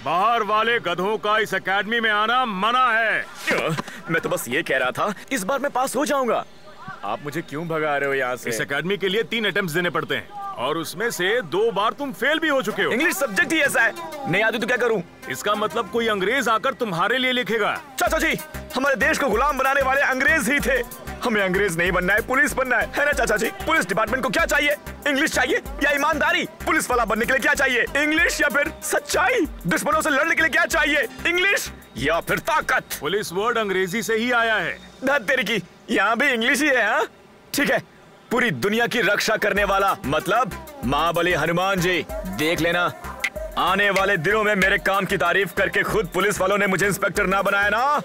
बाहर वाले गधों का इस एकेडमी में आना मना है। मैं तो बस ये कह रहा था, इस बार मैं पास हो जाऊंगा। आप मुझे क्यों भगा रहे हो यहाँ से? इस एकेडमी के लिए 3 अटेम्प्ट्स देने पड़ते हैं और उसमें से 2 बार तुम फेल भी हो चुके हो। इंग्लिश सब्जेक्ट ही ऐसा है, नहीं आती तो क्या करूं? इसका मतलब कोई अंग्रेज आकर तुम्हारे लिए लिखेगा। चाचा जी, हमारे देश को गुलाम बनाने वाले अंग्रेज ही थे। हमें अंग्रेज नहीं बनना है, पुलिस बनना है ना चाचा जी? पुलिस डिपार्टमेंट को क्या चाहिए? इंग्लिश चाहिए या ईमानदारी? पुलिस वाला बनने के लिए क्या चाहिए? इंग्लिश या फिर सच्चाई? दुश्मनों से लड़ने के लिए क्या चाहिए? इंग्लिश या फिर ताकत? पुलिस वर्ड अंग्रेजी से ही आया है। धत तेरी की, यहाँ भी इंग्लिश ही है। हाँ ठीक है, पूरी दुनिया की रक्षा करने वाला मतलब महाबली हनुमान जी। देख लेना, आने वाले दिनों में मेरे काम की तारीफ करके खुद पुलिस वालों ने मुझे इंस्पेक्टर ना बनाया ना,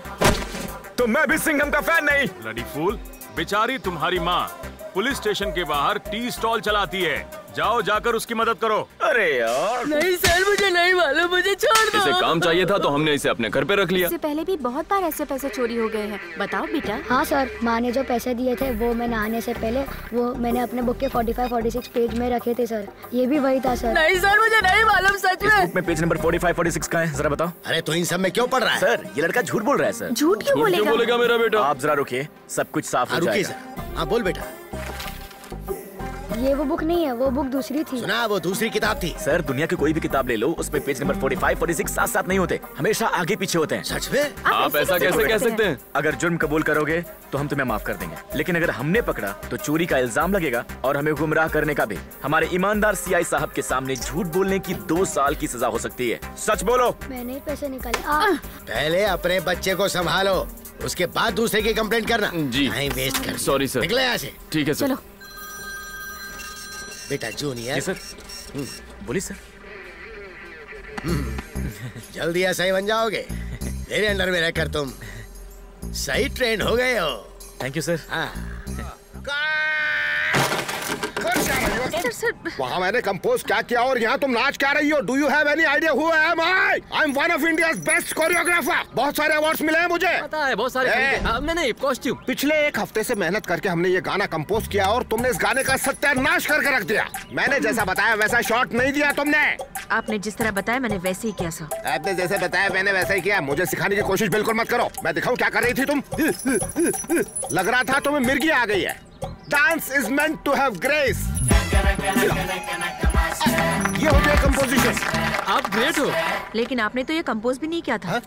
तो मैं भी सिंघम का फैन नहीं। ब्लडी फूल, बेचारी तुम्हारी माँ पुलिस स्टेशन के बाहर टी स्टॉल चलाती है। जाओ जाकर उसकी मदद करो। अरे यार नहीं सर, मुझे नहीं मालूम, मुझे छोड़ दो। इसे काम चाहिए था तो हमने इसे अपने घर पे रख लिया। इससे पहले भी बहुत बार ऐसे पैसे चोरी हो गए हैं। बताओ बेटा। हाँ सर, माँ ने जो पैसे दिए थे वो मैं नहाने से पहले वो मैंने अपने बुक के 45-46 पेज में रखे थे सर। ये भी वही था सर। नहीं सर, मुझे नहीं मालूम सच में। बुक में पेज नंबर 45-46 का है, जरा बताओ। अरे तो इन सब में क्यों पढ़ रहा है? सर ये लड़का झूठ बोल रहा है सर। झूठ क्यों बोलेगा? मेरा बेटा? आप जरा रुकिए, सब कुछ साफ हो जाएगा। हाँ बोल बेटा। ये वो बुक नहीं है, वो बुक दूसरी थी। सुना, वो दूसरी किताब थी। सर दुनिया की कोई भी किताब ले लो, उसमें पेज नंबर 45-46 साथ साथ नहीं होते, हमेशा आगे पीछे होते हैं। सच में? आप ऐसा कैसे कह सकते हैं? अगर जुर्म कबूल करोगे तो हम तुम्हें माफ कर देंगे, लेकिन अगर हमने पकड़ा तो चोरी का इल्जाम लगेगा और हमें गुमराह करने का भी। हमारे ईमानदार सीआई साहब के सामने झूठ बोलने की 2 साल की सजा हो सकती है। सच बोलो। मैंने पैसे निकाले। पहले अपने बच्चे को संभालो, उसके बाद दूसरे की कंप्लेंट करना। जी वेस्ट कर। Sorry sir. निकले यहाँ से। ठीक है सर। चलो बेटा जूनियर। सर बोलिए सर। जल्दी ऐसा ही बन जाओगे। मेरे अंडर में रहकर तुम सही ट्रेन हो गए हो। Thank you sir. हाँ। वहाँ मैंने कंपोज क्या किया और यहाँ तुम नाच क्या रही हो? Do you have any idea who am I? I am one of India's best choreographer. बहुत सारे अवार्ड्स मिले हैं मुझे। पता है, बहुत सारे। नहीं, कॉस्ट्यूम। पिछले 1 हफ्ते से मेहनत करके हमने ये गाना कंपोज किया और तुमने इस गाने का सत्यानाश करके रख दिया। मैंने जैसा बताया वैसा शॉट नहीं दिया तुमने। आपने जिस तरह बताया मैंने वैसे ही किया सर। आपने जैसे बताया मैंने वैसा ही किया। मुझे सिखाने की कोशिश बिल्कुल मत करो। मैं दिखाऊं क्या कर रही थी तुम? लग रहा था तुम्हें मिर्गी आ गई है। Dance is meant to have grace. ये हो गया कंपोजिशन। आप ग्रेट हो। लेकिन आपने तो ये कंपोज भी नहीं किया था।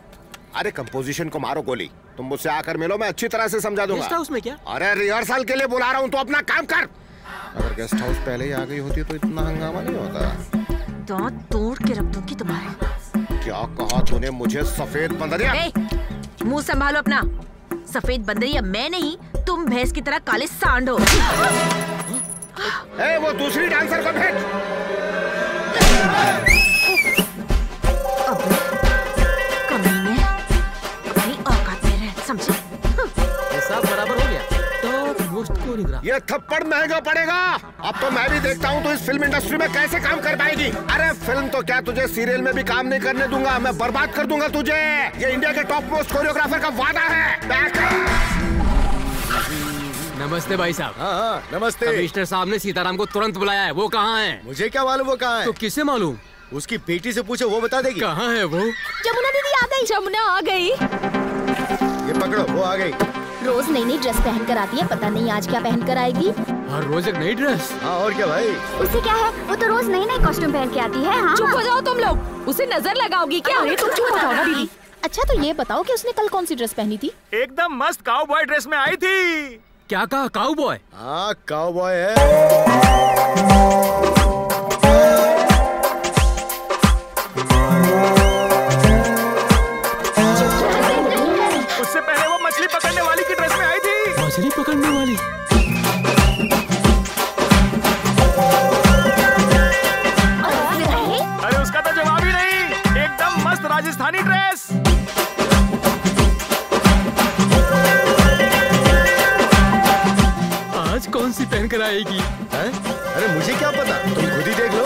अरे कंपोजिशन को मारो गोली। तुम मुझसे आकर मिलो, मैं अच्छी तरह से समझा दूंगा। गेस्ट हाउस में क्या? अरे रिहर्सल के लिए बुला रहा हूँ तो अपना काम कर। अगर गेस्ट हाउस पहले ही आ गई होती तो इतना हंगामा नहीं होता। दांत तोड़ के रख दूंगी तुम्हारे। क्या कहा तूने मुझे? सफेद बंदरिया। मुंह संभालो अपना। सफेद बंदरिया मैं नहीं, तुम भैंस की तरह काले सांड हो। वो दूसरी डांसर को भेज। कमीने, अपनी औकात में रह, समझे? ये सब बराबर हो गया तो मोस्ट कोरियोग्राफ। ये थप्पड़ महंगा पड़ेगा। अब तो मैं भी देखता हूँ तो इस फिल्म इंडस्ट्री में कैसे काम कर पाएगी। अरे फिल्म तो क्या, तुझे सीरियल में भी काम नहीं करने दूंगा। मैं बर्बाद कर दूंगा तुझे। ये इंडिया के टॉप मोस्ट कोरियोग्राफर का वादा है। नमस्ते भाई साहब। हाँ नमस्ते। कमिश्नर साहब ने सीताराम को तुरंत बुलाया है। वो कहाँ है? मुझे क्या मालूम वो कहाँ है? तो किसे मालूम? उसकी बेटी से पूछो, वो बता देगी। कहाँ है वो? जमुना दीदी आ गई। जमुना आ गई। ये पकड़ो, वो आ गई। रोज नई नई ड्रेस पहन कर आती है, पता नहीं आज क्या पहन कर आएगी। हर रोज एक नई ड्रेस। हाँ और क्या भाई? उसे क्या है, वो तो रोज नई नई कॉस्ट्यूम पहन के आती है। हाँ चुप हो जाओ तुम लोग, उसे नजर लगाओगी क्या? अरे तुम चुप हो जाओ ना दीदी। अच्छा तो ये बताओ कि उसने कल कौन सी ड्रेस पहनी थी? एकदम मस्त काउबॉय ड्रेस में आई थी। क्या कहा? काउबॉय? हाँ काउबॉय है। उससे पहले वो मछली पकड़ने वाली की ड्रेस में आई थी। मछली पकड़ने वाली? अरे उसका तो जवाब ही नहीं। एकदम मस्त राजस्थानी ड्रेस। आज कौन सी पहन कर आएगी? अरे मुझे क्या पता, तुम खुद ही देख लो।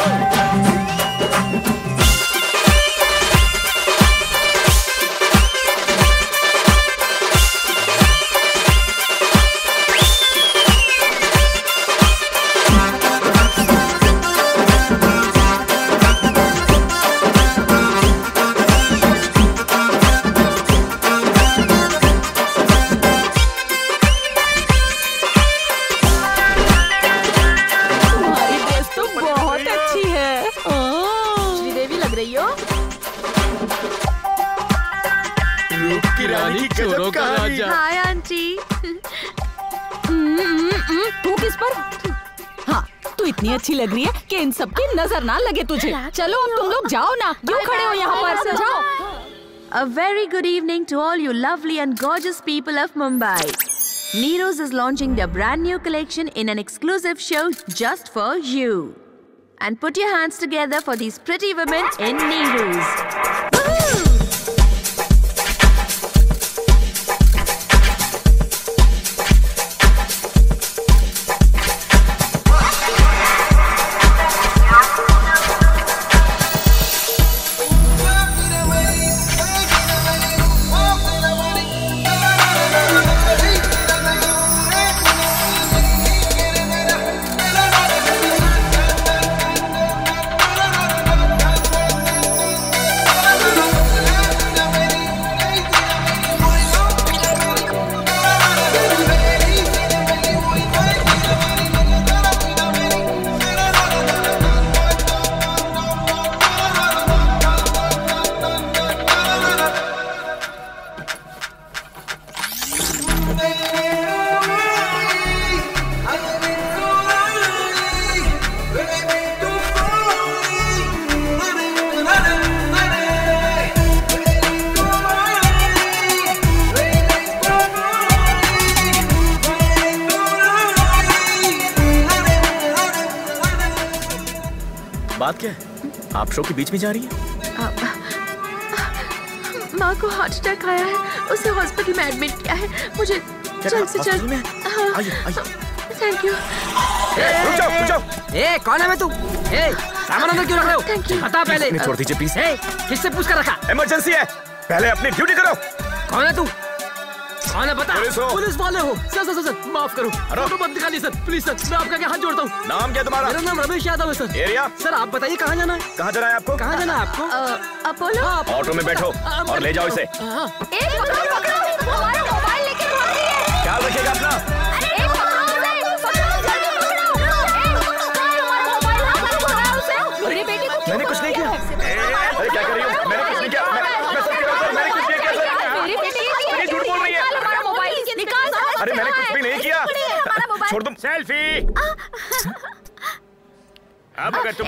रूप की रानी चोरों का राजा। Hi aunty. तू किस पर? हाँ, तू इतनी अच्छी लग रही है कि इन सब की नजर ना लगे तुझे। चलो अब तुम लोग जाओ ना, क्यों खड़े हो यहाँ पर? जाओ। A very good evening to all you lovely and gorgeous people of Mumbai. Nero's is launching their brand new collection in an exclusive show just for you. And put your hands together for these pretty women in Nero's. बात क्या है? आप show के बीच में जा रही हैं? माँ को हार्ट अटैक आया है, उसे हॉस्पिटल में एडमिट किया है। मुझे जल्द से जल्द। Thank you. रुक जाओ, रुक जाओ। ए, कौन है मैं तू? ए, सामान अंदर क्यों रख रहे हो? Thank you. बता पहले। छोड़ दीजिए प्लीज। ए, किससे पूछ कर रखा? इमरजेंसी है, पहले अपनी ड्यूटी करो। कौन है तू? कौन है बता? पुलिस हो। पुलिस वाले हो? सर माफ करो, फोटो मत दिखा दी सर, प्लीज सर, मैं आपका क्या हाथ जोड़ता हूँ। नाम क्या तुम्हारा? मेरा नाम रमेश यादव है सर। एरिया? सर आप बताइए कहाँ जाना है? कहाँ जाना है आपको? कहाँ जाना है आपको? अपोलो। ऑटो में बैठो और ले जाओ इसे। ख्याल रखिएगा अपना। मैंने कुछ नहीं किया। अरे क्या कर रही हो? मैंने कुछ नहीं किया। मैं सच कह रहा हूं सर, मैंने कुछ नहीं किया सर। ये झूठ बोल रही है। अरे मैंने कुछ भी नहीं किया। छोड़ दो। सेल्फी। अब अगर तुम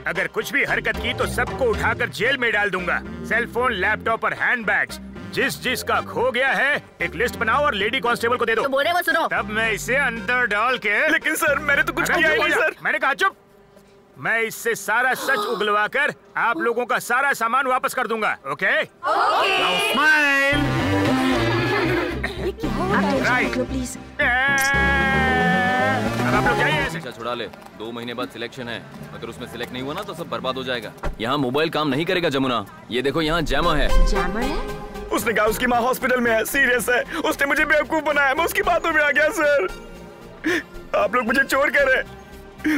अगर कुछ भी हरकत की तो सबको उठाकर जेल में डाल दूंगा। सेल फोन, लैपटॉप और हैंडबैग्स जिस का खो गया है एक लिस्ट बनाओ और लेडी कांस्टेबल को दे दो। तो बोले वो सुनो। तब मैं इसे अंदर डाल के। लेकिन सर मैंने तो कुछ किया ही नहीं सर। मैंने कहा चुप। मैं इससे सारा सच उगलवा कर आप लोगों का सारा सामान वापस कर दूंगा। ओके? स्माइल। राइट। प्लीज। अब आप लोग जाइए ऐसे। अच्छा छुड़ा ले, 2 महीने बाद सिलेक्शन है। अगर उसमें सिलेक्ट नहीं हुआ ना तो सब बर्बाद हो जाएगा। यहाँ मोबाइल काम नहीं करेगा जमुना। ये देखो यहाँ जैमर है। जैमर है? उसने कहा उसकी माँ हॉस्पिटल में है, सीरियस है। उसने मुझे बेवकूफ बनाया, मैं उसकी बातों में आ गया सर। आप लोग मुझे चोर कह रहे हैं,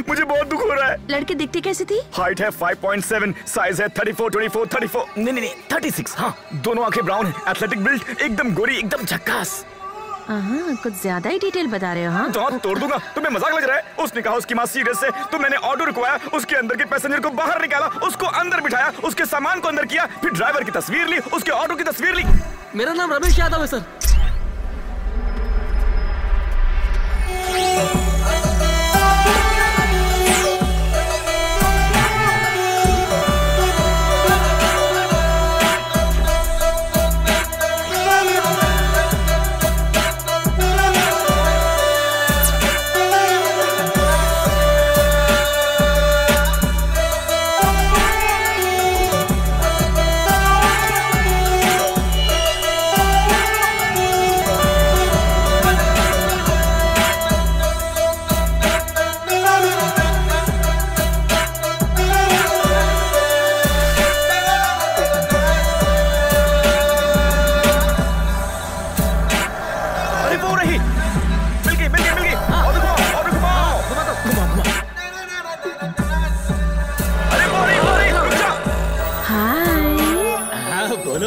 मुझे बहुत दुख हो रहा है। लड़की दिखती कैसी थी? हाइट है 5.7, साइज है 34, 24, 34, नहीं 36। हाँ, दोनों आंखें ब्राउन है, एथलेटिक बिल्ड, एकदम गोरी, एकदम झक्कास। कुछ ज्यादा ही डिटेल बता रहे हो। हाँ, तो तोड़ दूंगा। तुम्हें मजाक लग रहा है? उसने कहा उसकी माँ सीरियस है, तो मैंने ऑटो रुकवाया, उसके अंदर के पैसेंजर को बाहर निकाला, उसको अंदर बिठाया, उसके सामान को अंदर किया, फिर ड्राइवर की तस्वीर ली, उसके ऑटो की तस्वीर ली। मेरा नाम रमेश यादव है सर।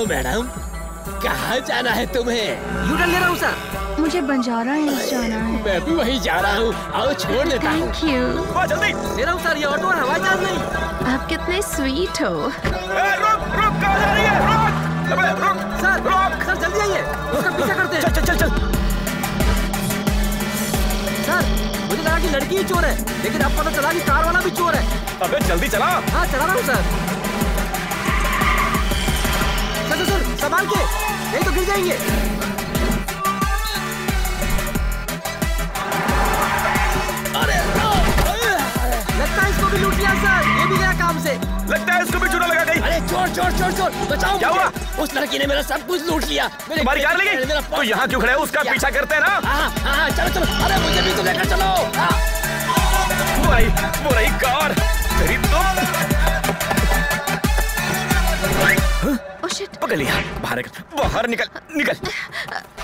मैडम कहाँ जाना है तुम्हें? यू टर्न ले रहा हूँ सर। मुझे बंजारा हिल्स जाना है। मैं भी वहीं जा रहा हूँ, आओ छोड़ देता हूँ। Thank you. जल्दी मेरा सर, ये ऑटो और हवाई जहाज नहीं। आप कितने स्वीट हो। रुक रुक, कहाँ जा रही है? रुक अबे रुक सर, रुक सर जल्दी आइए, उसका पीछा करते हैं। चल चल चल चल। सर मुझे लगा कि लड़की ही चोर है, लेकिन अब पता चला कि कार वाला भी चोर है। अबे जल्दी चला। हाँ चला रहा हूँ सर। सर सर संभाल के, नहीं तो गिर जाएंगे। लगता है इसको भी लूट लिया सर, ये भी गया काम से। लगता है इसको भी चूना लगा गई। अरे चोर चोर चोर चोर, बचाओ। क्या हुआ? उस लड़की ने मेरा सब कुछ लूट लिया। तुम्हारी कार ले गई? तो यहाँ क्यों खड़े हो? उसका पीछा करते हैं ना। हाँ चलो चलो, अरे मुझे भी तो लेकर चलो। वो रही कार तेरी तो। पकड़ लिया। बाहर निकल, बाहर निकल निकल।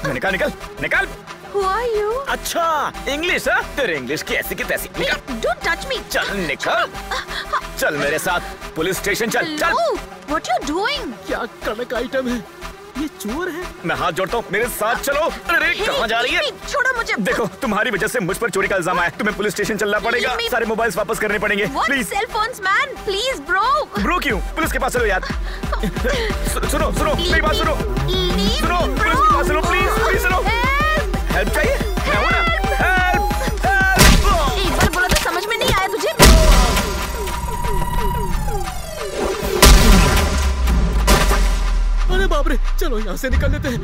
मैंने कहा निकल निकल। Who are you? अच्छा इंग्लिश है? तेरे इंग्लिश की ऐसी की तैसी। निकल। Don't touch me. चल निकल। चल मेरे साथ पुलिस स्टेशन चल। चल। What you doing? क्या कड़क आइटम है, ये चोर है। मैं हाथ जोड़ता हूँ, मेरे साथ चलो। अरे कहाँ जा रही है? छोड़ो मुझे। देखो तुम्हारी वजह से मुझ पर चोरी का इल्जाम आया। तुम्हें पुलिस स्टेशन चलना पड़ेगा। सारे मोबाइल्स वापस करने पड़ेंगे। Please. Cell phones man, please bro. Bro क्यों? पुलिस के पास चलो यार। सुनो सुनो मेरी बात सुनो। सुनो पुलिस के पास चलो प्लीज। प्लीज सुनो। हेल्प चाहिए? हेल्प। एक बार बोला तो समझ में नहीं आया तुझे? अरे बाप रे, चलो यहाँ से निकल लेते हैं।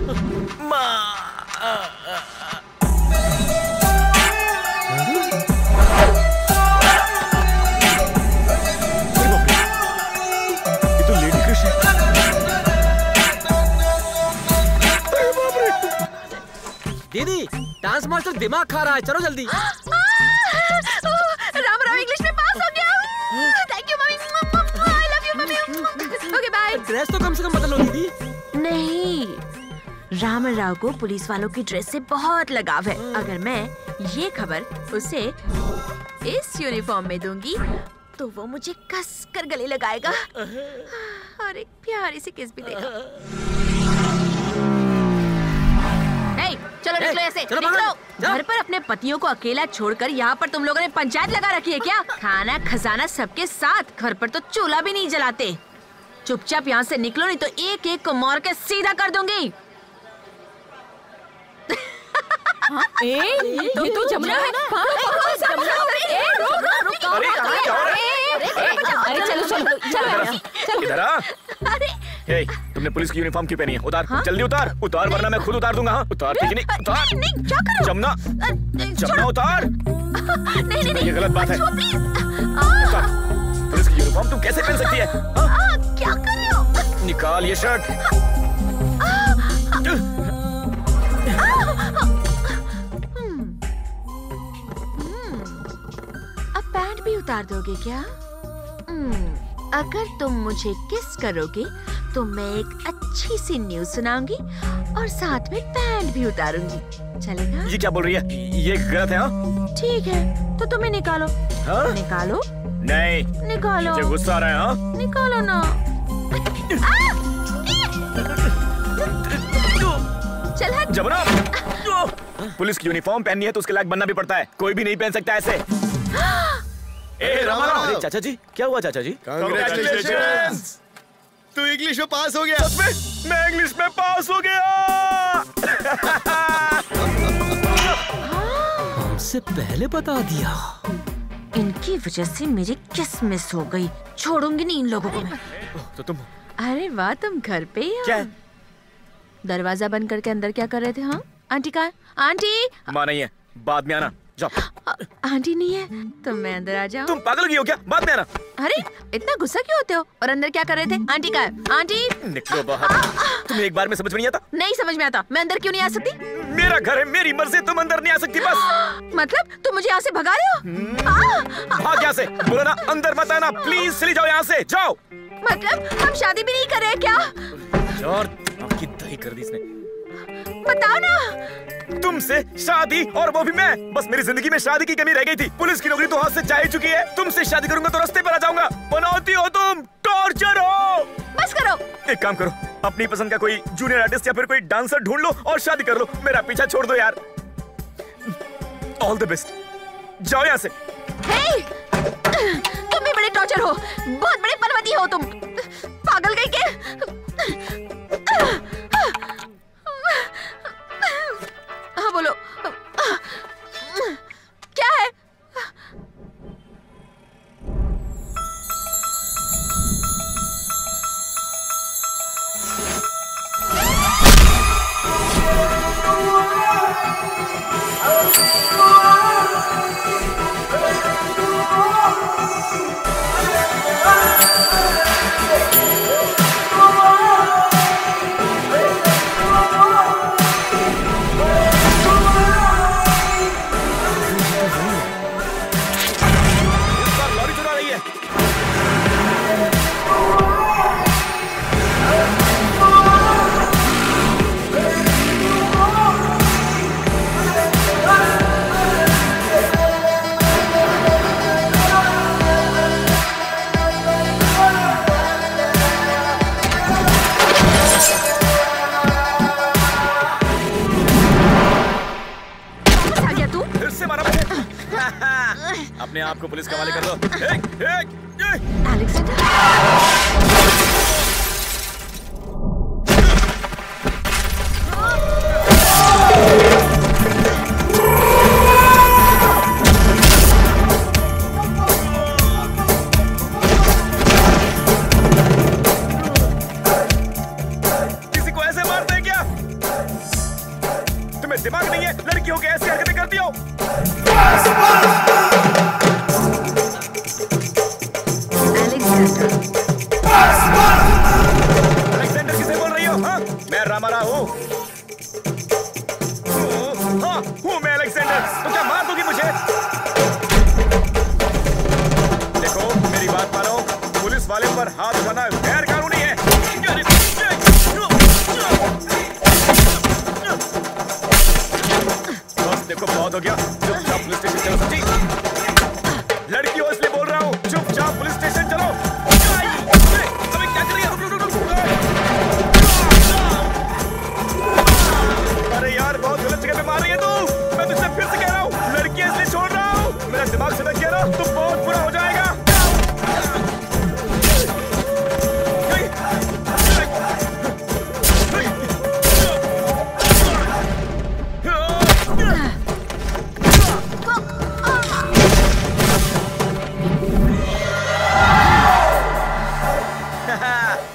ये तो लेडी क्रिश है। दीदी डांस मास्टर दिमाग खा रहा है, चलो जल्दी। राम राम इंग्लिश में पास हो गया। Thank you mummy, I love you mummy. Okay bye. Dress तो कम से कम बदलो दीदी। नहीं, राम राव को पुलिस वालों की ड्रेस से बहुत लगाव है। अगर मैं ये खबर उसे इस यूनिफॉर्म में दूंगी तो वो मुझे कस कर गले लगाएगा और एक प्यारी सी किस भी देगा। चलो निकलो ऐसे, निकलो। घर पर अपने पतियों को अकेला छोड़कर यहाँ पर तुम लोगों ने पंचायत लगा रखी है क्या? खाना खजाना सबके साथ, घर पर तो चूल्हा भी नहीं जलाते। चुपचाप यहाँ से निकलो, नहीं तो एक एक को मार के सीधा कर दूंगी। ये तो जमुना है। अरे चलो चलो चलो इधर आ। तुमने पुलिस की यूनिफॉर्म क्यों पहनी है? उतार। जल्दी उतार उतार, वरना मैं खुद उतार दूंगा। हाँ उतार। ठीक नहीं? उतार। क्या करो? जमुना जमुना उतार। नहीं ये गलत बात है। उतार। पुलिस की यूनिफॉर्म तुम कैसे पहन सकती है? क्या कर रहे हो? निकाल ये शर्ट। अब पैंट भी उतार दोगे क्या? अगर तुम मुझे किस करोगे तो मैं एक अच्छी सी न्यूज़ सुनाऊंगी और साथ में पैंट भी उतारूंगी। चलेगा? ये क्या बोल रही है? ये गलत है। हाँ ठीक है, तो तुम्हें निकालो। हाँ? निकालो। नहीं निकालो। मुझे गुस्सा आ रहा है। हाँ निकालो ना। चल हट। जमुना पुलिस की यूनिफॉर्म पहननी है तो उसके लायक बनना भी पड़ता है। कोई भी नहीं पहन सकता ऐसे। अरे चाचा जी, क्या हुआ चाचा जी? कांग्रेचुलेशंस, तू इंग्लिश में पास हो गया। सच में? मैं इंग्लिश में पास हो गया। हमसे पहले बता दिया। इनकी वजह से मेरी किस मिस हो गई। छोड़ूंगी नहीं इन लोगों को मैं। तो तुम? अरे वाह, तुम घर पे ही हो। क्या? दरवाजा बंद करके अंदर क्या कर रहे थे? हाँ आंटी कहाँ? आंटी। माँ नहीं है, बाद में आना। जाओ। आंटी नहीं है तो मैं अंदर आ जाऊँ? तुम पागल की हो क्या? बाद में आना। अरे इतना गुस्सा क्यों होते हो? और अंदर क्या कर रहे थे? आंटी कहाँ है? आंटी निकलो बाहर। तुम्हें एक बार में समझ में नहीं आता? नहीं समझ में आता। मैं अंदर क्यों नहीं आ सकती? मेरा घर है, मेरी मर्जी, तुम अंदर नहीं आ सकती बस। मतलब तुम मुझे यहाँ से भगा रहे हो? भाग यहाँ से। बोलो ना अंदर मत आना प्लीज। चली जाओ यहाँ से, जाओ। मतलब हम शादी भी नहीं कर रहे क्या? यार आपकी दही कर दी इसने। बताओ ना। तुमसे शादी, और वो भी मैं। बस मेरी जिंदगी में शादी की कमी रह गई थी। पुलिस की नौकरी तो हाथ से जा ही चुकी है। तुमसे शादी करूंगा तो रास्ते पर आ जाऊंगा। बनाती हो तुम, टॉर्चर हो। बस करो। एक काम करो, अपनी पसंद का कोई जूनियर आर्टिस्ट या फिर कोई डांसर ढूंढ लो और शादी कर लो। मेरा पीछा छोड़ दो यार। All the best. जाओ यहाँ से। हे! तुम भी बड़े टॉर्चर हो, बहुत बड़े पनवती हो तुम। पागल गई के? हाँ बोलो, क्या है? अपने आप को पुलिस के हवाले कर दो। किसी को ऐसे मारते हैं क्या? तुम्हें दिमाग नहीं है? लड़कियों के ऐसी हरकतें करती हो? अलेक्जेंडर किसे बोल रही हो? हाँ? मैं रामारा हूँ। हाँ, हूँ मैं अलेक्जेंडर। तो क्या मार दोगी मुझे? देखो मेरी बात मानो, पुलिस वाले पर हाथ उठाना गैर कानूनी है। बस देखो बहुत हो गया, चुपचाप पुलिस स्टेशन चलो। सच्ची लड़की हो इसलिए बोल रहा हूँ, चुपचाप पुलिस स्टेशन चलो। अबे क्या कर रही है? अरे यार बहुत गलत जगह पे मार रही है तू। मैं तुझसे फिर से कह रहा हूँ, लड़की है इसलिए छोड़ रहा हूँ। मेरा दिमाग से लग गया ना, तो बहुत बुरा हो जाएगा।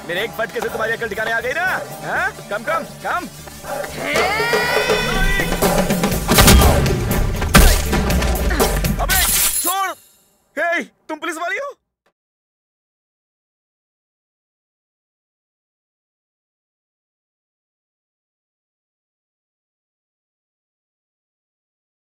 मेरे एक फटके से तुम्हारी अकल ठिकाने आ गई ना? हाँ? कम कम कम। अबे छोड़। हे, तुम पुलिस वाली